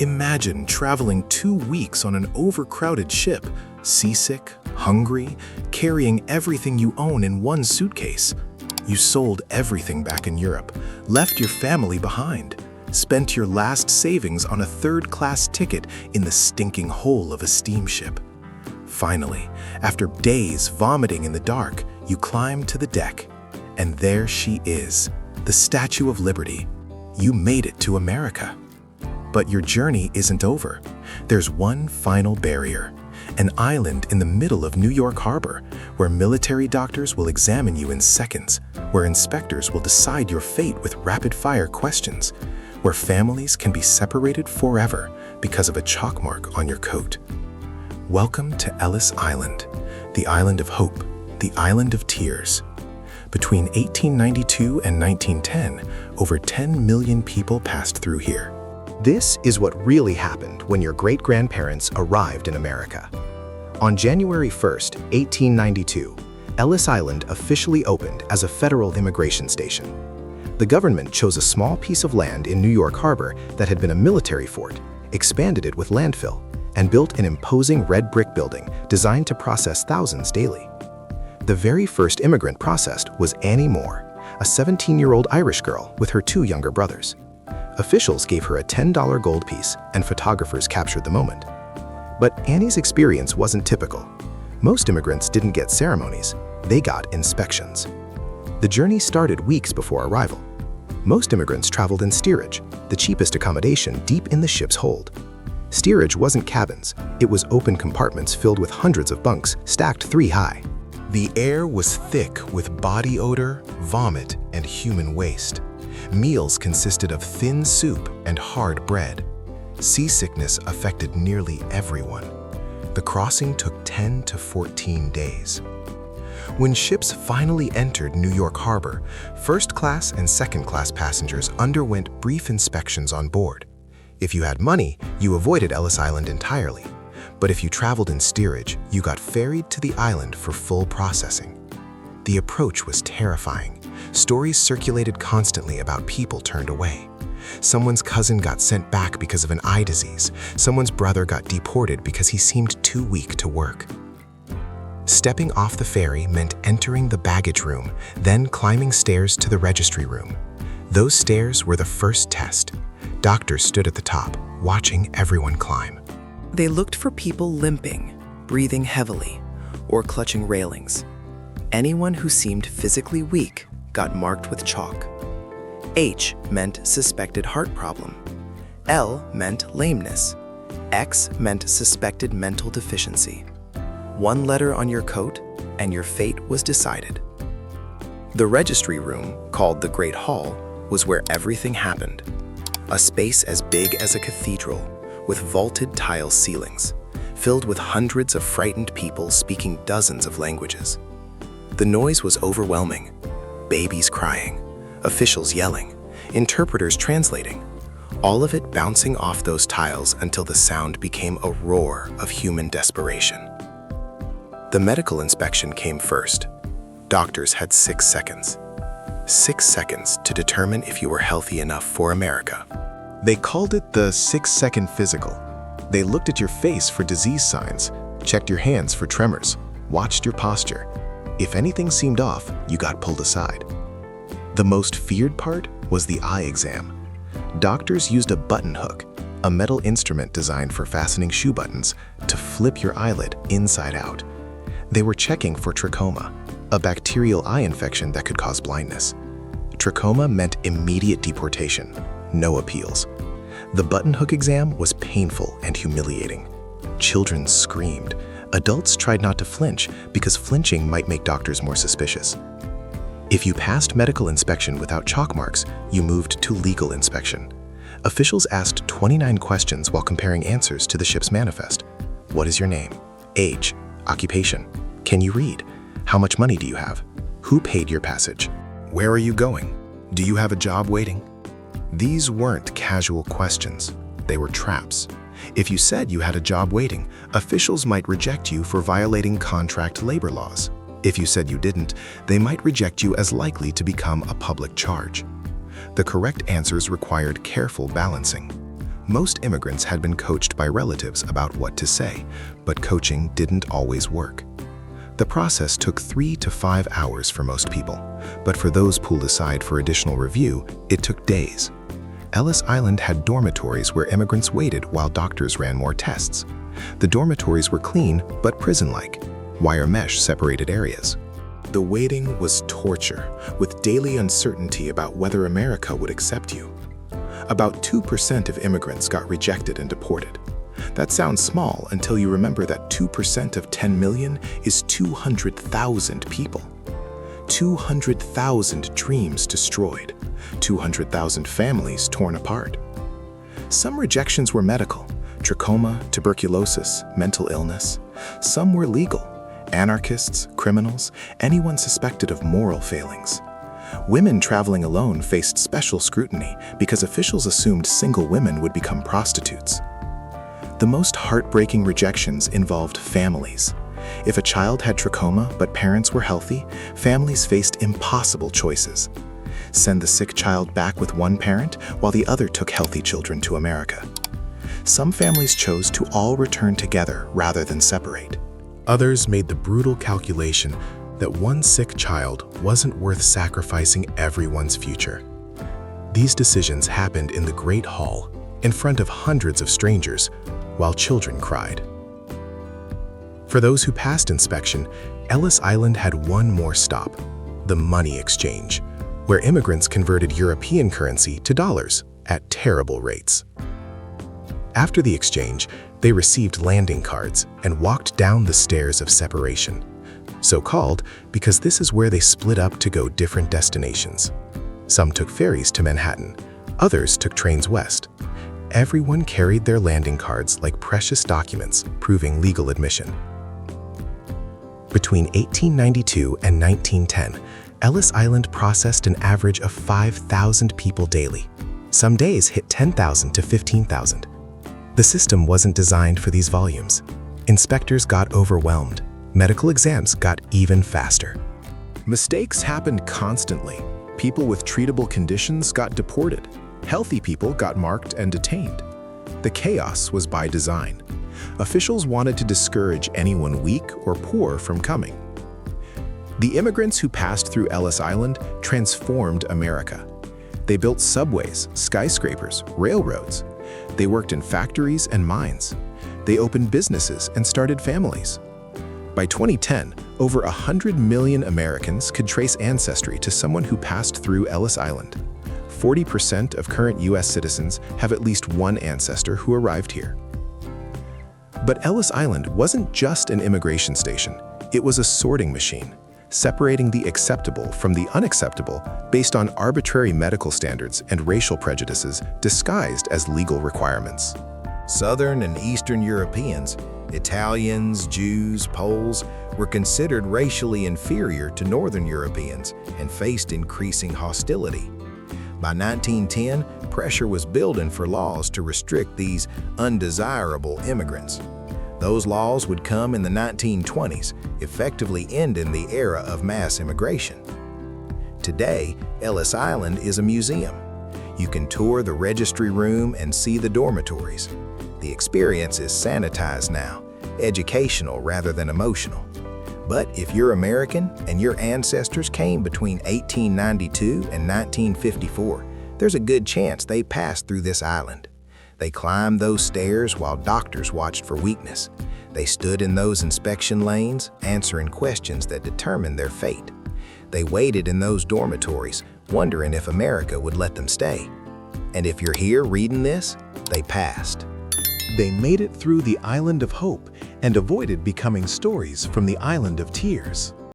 Imagine traveling 2 weeks on an overcrowded ship, seasick, hungry, carrying everything you own in one suitcase. You sold everything back in Europe, left your family behind, spent your last savings on a third-class ticket in the stinking hole of a steamship. Finally, after days vomiting in the dark, you climb to the deck, and there she is, the Statue of Liberty. You made it to America. But your journey isn't over. There's one final barrier, an island in the middle of New York Harbor, where military doctors will examine you in seconds, where inspectors will decide your fate with rapid-fire questions, where families can be separated forever because of a chalk mark on your coat. Welcome to Ellis Island, the island of hope, the island of tears. Between 1892 and 1910, over 10 million people passed through here. This is what really happened when your great-grandparents arrived in America. On January 1st, 1892, Ellis Island officially opened as a federal immigration station. The government chose a small piece of land in New York Harbor that had been a military fort, expanded it with landfill, and built an imposing red brick building designed to process thousands daily. The very first immigrant processed was Annie Moore, a 17-year-old Irish girl with her 2 younger brothers. Officials gave her a $10 gold piece, and photographers captured the moment. But Annie's experience wasn't typical. Most immigrants didn't get ceremonies, they got inspections. The journey started weeks before arrival. Most immigrants traveled in steerage, the cheapest accommodation deep in the ship's hold. Steerage wasn't cabins, it was open compartments filled with hundreds of bunks stacked 3 high. The air was thick with body odor, vomit, and human waste. Meals consisted of thin soup and hard bread. Seasickness affected nearly everyone. The crossing took 10 to 14 days. When ships finally entered New York Harbor, first-class and second-class passengers underwent brief inspections on board. If you had money, you avoided Ellis Island entirely. But if you traveled in steerage, you got ferried to the island for full processing. The approach was terrifying. Stories circulated constantly about people turned away. Someone's cousin got sent back because of an eye disease. Someone's brother got deported because he seemed too weak to work. Stepping off the ferry meant entering the baggage room, then climbing stairs to the registry room. Those stairs were the first test. Doctors stood at the top, watching everyone climb. They looked for people limping, breathing heavily, or clutching railings. Anyone who seemed physically weak got marked with chalk. H meant suspected heart problem. L meant lameness. X meant suspected mental deficiency. 1 letter on your coat, and your fate was decided. The registry room, called the Great Hall, was where everything happened. A space as big as a cathedral, with vaulted tile ceilings, filled with hundreds of frightened people speaking dozens of languages. The noise was overwhelming. Babies crying, officials yelling, interpreters translating, all of it bouncing off those tiles until the sound became a roar of human desperation. The medical inspection came first. Doctors had 6 seconds. 6 seconds to determine if you were healthy enough for America. They called it the 6-second physical. They looked at your face for disease signs, checked your hands for tremors, watched your posture. If anything seemed off, you got pulled aside. The most feared part was the eye exam. Doctors used a button hook, a metal instrument designed for fastening shoe buttons, to flip your eyelid inside out. They were checking for trachoma, a bacterial eye infection that could cause blindness. Trachoma meant immediate deportation, no appeals. The button hook exam was painful and humiliating. Children screamed. Adults tried not to flinch because flinching might make doctors more suspicious. If you passed medical inspection without chalk marks, you moved to legal inspection. Officials asked 29 questions while comparing answers to the ship's manifest. What is your name? Age? Occupation? Can you read? How much money do you have? Who paid your passage? Where are you going? Do you have a job waiting? These weren't casual questions. They were traps. If you said you had a job waiting, officials might reject you for violating contract labor laws. If you said you didn't, they might reject you as likely to become a public charge. The correct answers required careful balancing. Most immigrants had been coached by relatives about what to say, but coaching didn't always work. The process took 3 to 5 hours for most people, but for those pulled aside for additional review, it took days. Ellis Island had dormitories where immigrants waited while doctors ran more tests. The dormitories were clean but prison-like. Wire mesh separated areas. The waiting was torture, with daily uncertainty about whether America would accept you. About 2% of immigrants got rejected and deported. That sounds small until you remember that 2% of 10 million is 200,000 people. 200,000 dreams destroyed. 200,000 families torn apart. Some rejections were medical: trachoma, tuberculosis, mental illness. Some were legal: anarchists, criminals, anyone suspected of moral failings. Women traveling alone faced special scrutiny because officials assumed single women would become prostitutes. The most heartbreaking rejections involved families. If a child had trachoma but parents were healthy, families faced impossible choices. Send the sick child back with one parent while the other took healthy children to America. Some families chose to all return together rather than separate. Others made the brutal calculation that one sick child wasn't worth sacrificing everyone's future. These decisions happened in the Great Hall, in front of hundreds of strangers, while children cried. For those who passed inspection, Ellis Island had one more stop: the money exchange, where immigrants converted European currency to dollars at terrible rates. After the exchange, they received landing cards and walked down the stairs of separation, so called because this is where they split up to go different destinations. Some took ferries to Manhattan, others took trains west. Everyone carried their landing cards like precious documents proving legal admission. Between 1892 and 1910, Ellis Island processed an average of 5,000 people daily. Some days hit 10,000 to 15,000. The system wasn't designed for these volumes. Inspectors got overwhelmed. Medical exams got even faster. Mistakes happened constantly. People with treatable conditions got deported. Healthy people got marked and detained. The chaos was by design. Officials wanted to discourage anyone weak or poor from coming. The immigrants who passed through Ellis Island transformed America. They built subways, skyscrapers, railroads. They worked in factories and mines. They opened businesses and started families. By 2010, over 100 million Americans could trace ancestry to someone who passed through Ellis Island. 40% of current US citizens have at least one ancestor who arrived here. But Ellis Island wasn't just an immigration station. It was a sorting machine, separating the acceptable from the unacceptable based on arbitrary medical standards and racial prejudices disguised as legal requirements. Southern and Eastern Europeans, Italians, Jews, Poles, were considered racially inferior to Northern Europeans and faced increasing hostility. By 1910, pressure was building for laws to restrict these undesirable immigrants. Those laws would come in the 1920s, effectively ending the era of mass immigration. Today, Ellis Island is a museum. You can tour the registry room and see the dormitories. The experience is sanitized now, educational rather than emotional. But if you're American and your ancestors came between 1892 and 1954, there's a good chance they passed through this island. They climbed those stairs while doctors watched for weakness. They stood in those inspection lanes, answering questions that determined their fate. They waited in those dormitories, wondering if America would let them stay. And if you're here reading this, they passed. They made it through the Island of Hope and avoided becoming stories from the Island of Tears.